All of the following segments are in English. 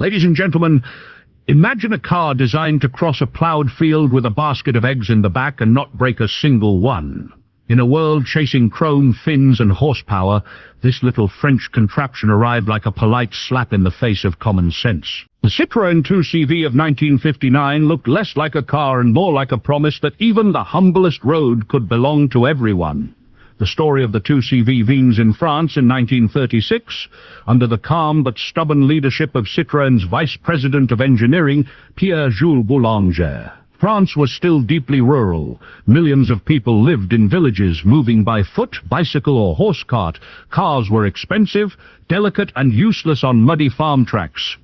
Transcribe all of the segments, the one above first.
Ladies and gentlemen, imagine a car designed to cross a plowed field with a basket of eggs in the back and not break a single one. In a world chasing chrome, fins and horsepower, this little French contraption arrived like a polite slap in the face of common sense. The Citroën 2CV of 1959 looked less like a car and more like a promise that even the humblest road could belong to everyone. The story of the 2CV begins in France in 1936, under the calm but stubborn leadership of Citroën's Vice President of Engineering, Pierre-Jules Boulanger. France was still deeply rural. Millions of people lived in villages, moving by foot, bicycle or horse cart. Cars were expensive, delicate and useless on muddy farm tracks.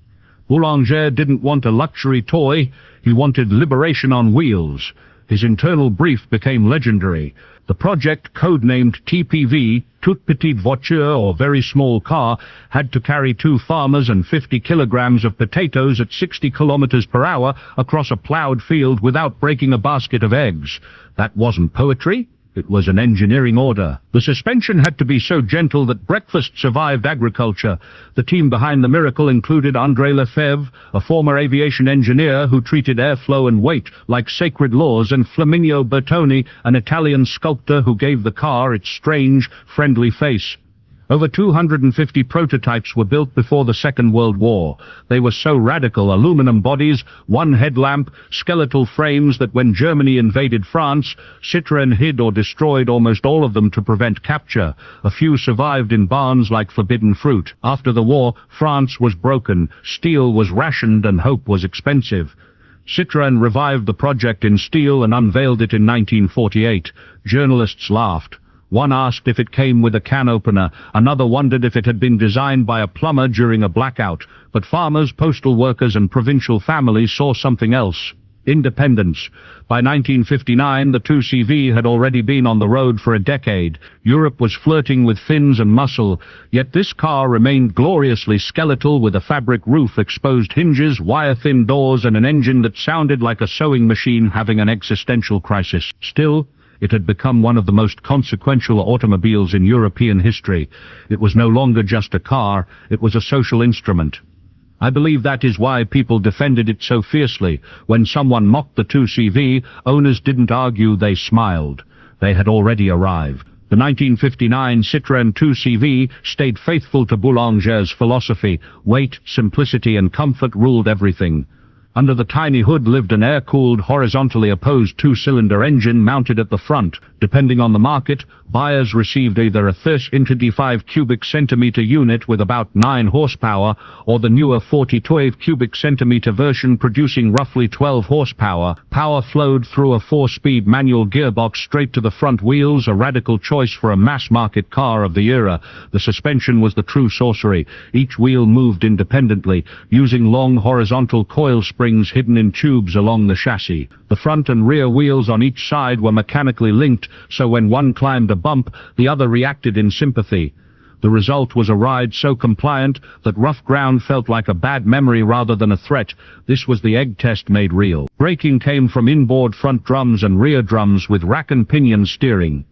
Boulanger didn't want a luxury toy, he wanted liberation on wheels. His internal brief became legendary. The project, codenamed TPV, Toute Petite Voiture or Very Small Car, had to carry 2 farmers and 50 kilograms of potatoes at 60 kilometers per hour across a plowed field without breaking a basket of eggs. That wasn't poetry. It was an engineering order. The suspension had to be so gentle that breakfast survived agriculture. The team behind the miracle included André Lefebvre, a former aviation engineer who treated airflow and weight like sacred laws, and Flaminio Bertoni, an Italian sculptor who gave the car its strange, friendly face. Over 250 prototypes were built before the Second World War. They were so radical: aluminum bodies, 1 headlamp, skeletal frames, that when Germany invaded France, Citroën hid or destroyed almost all of them to prevent capture. A few survived in barns like forbidden fruit. After the war, France was broken, steel was rationed and hope was expensive. Citroën revived the project in steel and unveiled it in 1948. Journalists laughed. One asked if it came with a can opener, another wondered if it had been designed by a plumber during a blackout. But farmers, postal workers and provincial families saw something else: independence. By 1959, the 2CV had already been on the road for a decade. Europe was flirting with fins and muscle, yet this car remained gloriously skeletal, with a fabric roof, exposed hinges, wire-thin doors and an engine that sounded like a sewing machine having an existential crisis. Still, it had become one of the most consequential automobiles in European history. It was no longer just a car, it was a social instrument. I believe that is why people defended it so fiercely. When someone mocked the 2CV, owners didn't argue, they smiled. They had already arrived. The 1959 Citroën 2CV stayed faithful to Boulanger's philosophy. Weight, simplicity and comfort ruled everything. Under the tiny hood lived an air-cooled, horizontally opposed 2-cylinder engine mounted at the front. Depending on the market, buyers received either a 35 cubic centimeter unit with about 9 horsepower, or the newer 42 cubic centimeter version producing roughly 12 horsepower. Power flowed through a 4-speed manual gearbox straight to the front wheels, a radical choice for a mass-market car of the era. The suspension was the true sorcery. Each wheel moved independently, using long horizontal coil springs hidden in tubes along the chassis. The front and rear wheels on each side were mechanically linked, so when one climbed a bump, the other reacted in sympathy. The result was a ride so compliant that rough ground felt like a bad memory rather than a threat. This was the egg test made real. Braking came from inboard front drums and rear drums with rack and pinion steering.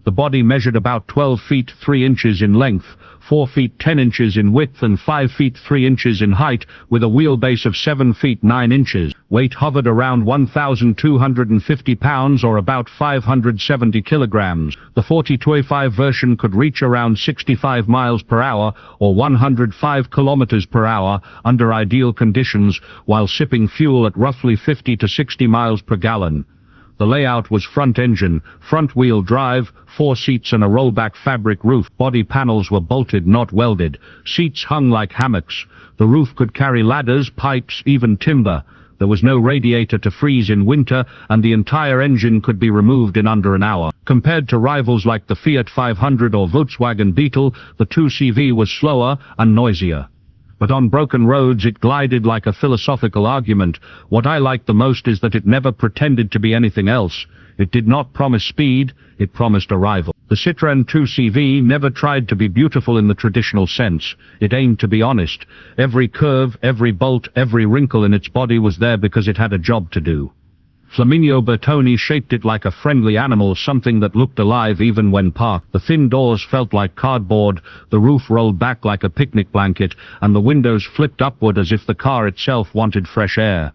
The body measured about 12 feet 3 inches in length, 4 feet 10 inches in width and 5 feet 3 inches in height, with a wheelbase of 7 feet 9 inches. Weight hovered around 1,250 pounds or about 570 kilograms. The 4025 version could reach around 65 miles per hour or 105 kilometers per hour under ideal conditions, while sipping fuel at roughly 50 to 60 miles per gallon. The layout was front-engine, front-wheel drive, 4 seats and a rollback fabric roof. Body panels were bolted, not welded. Seats hung like hammocks. The roof could carry ladders, pipes, even timber. There was no radiator to freeze in winter, and the entire engine could be removed in under an hour. Compared to rivals like the Fiat 500 or Volkswagen Beetle, the 2CV was slower and noisier. But on broken roads it glided like a philosophical argument. What I liked the most is that it never pretended to be anything else. It did not promise speed, it promised arrival. The Citroën 2CV never tried to be beautiful in the traditional sense. It aimed to be honest. Every curve, every bolt, every wrinkle in its body was there because it had a job to do. Flaminio Bertoni shaped it like a friendly animal, something that looked alive even when parked. The thin doors felt like cardboard, the roof rolled back like a picnic blanket, and the windows flipped upward as if the car itself wanted fresh air.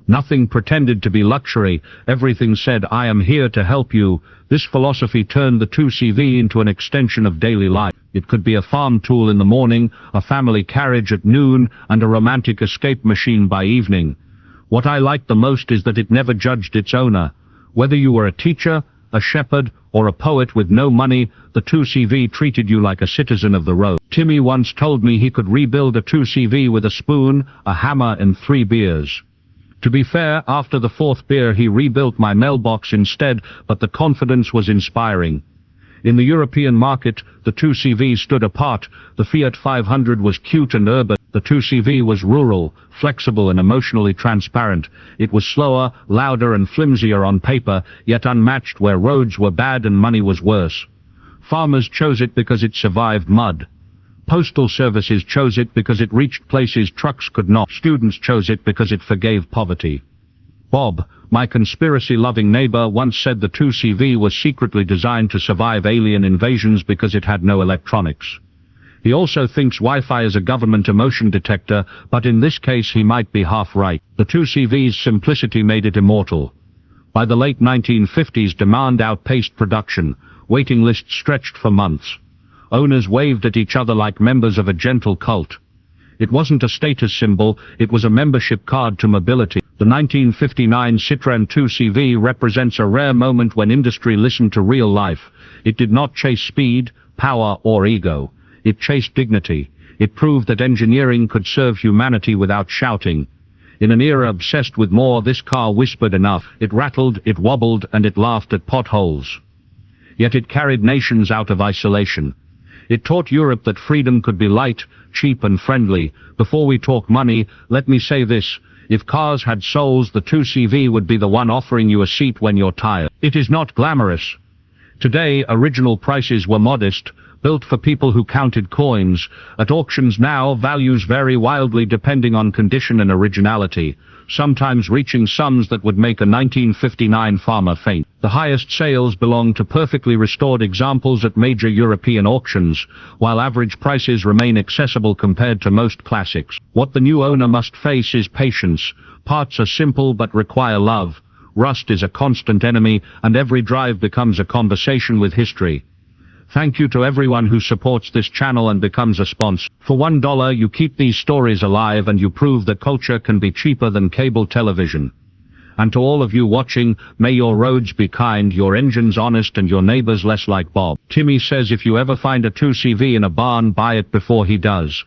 Nothing pretended to be luxury, everything said, "I am here to help you." This philosophy turned the 2CV into an extension of daily life. It could be a farm tool in the morning, a family carriage at noon, and a romantic escape machine by evening. What I liked the most is that it never judged its owner. Whether you were a teacher, a shepherd, or a poet with no money, the 2CV treated you like a citizen of the road. Timmy once told me he could rebuild a 2CV with a spoon, a hammer, and 3 beers. To be fair, after the 4th beer he rebuilt my mailbox instead, but the confidence was inspiring. In the European market, the 2CV stood apart. The Fiat 500 was cute and urban. The 2CV was rural, flexible and emotionally transparent. It was slower, louder and flimsier on paper, yet unmatched where roads were bad and money was worse. Farmers chose it because it survived mud. Postal services chose it because it reached places trucks could not. Students chose it because it forgave poverty. Bob, my conspiracy-loving neighbor, once said the 2CV was secretly designed to survive alien invasions because it had no electronics. He also thinks Wi-Fi is a government emotion detector, but in this case he might be half right. The 2CV's simplicity made it immortal. By the late 1950s, demand outpaced production. Waiting lists stretched for months. Owners waved at each other like members of a gentle cult. It wasn't a status symbol, it was a membership card to mobility. The 1959 Citroën 2CV represents a rare moment when industry listened to real life. It did not chase speed, power, or ego. It chased dignity. It proved that engineering could serve humanity without shouting. In an era obsessed with more, this car whispered enough. It rattled, it wobbled, and it laughed at potholes. Yet it carried nations out of isolation. It taught Europe that freedom could be light, cheap and friendly. Before we talk money, let me say this. If cars had souls, the 2CV would be the one offering you a seat when you're tired. It is not glamorous. Today, original prices were modest, built for people who counted coins. At auctions now, values vary wildly depending on condition and originality, sometimes reaching sums that would make a 1959 farmer faint. The highest sales belong to perfectly restored examples at major European auctions, while average prices remain accessible compared to most classics. What the new owner must face is patience. Parts are simple but require love. Rust is a constant enemy, and every drive becomes a conversation with history. Thank you to everyone who supports this channel and becomes a sponsor. For $1 you keep these stories alive and you prove that culture can be cheaper than cable television. And to all of you watching, may your roads be kind, your engines honest and your neighbors less like Bob. Timmy says if you ever find a 2CV in a barn, buy it before he does.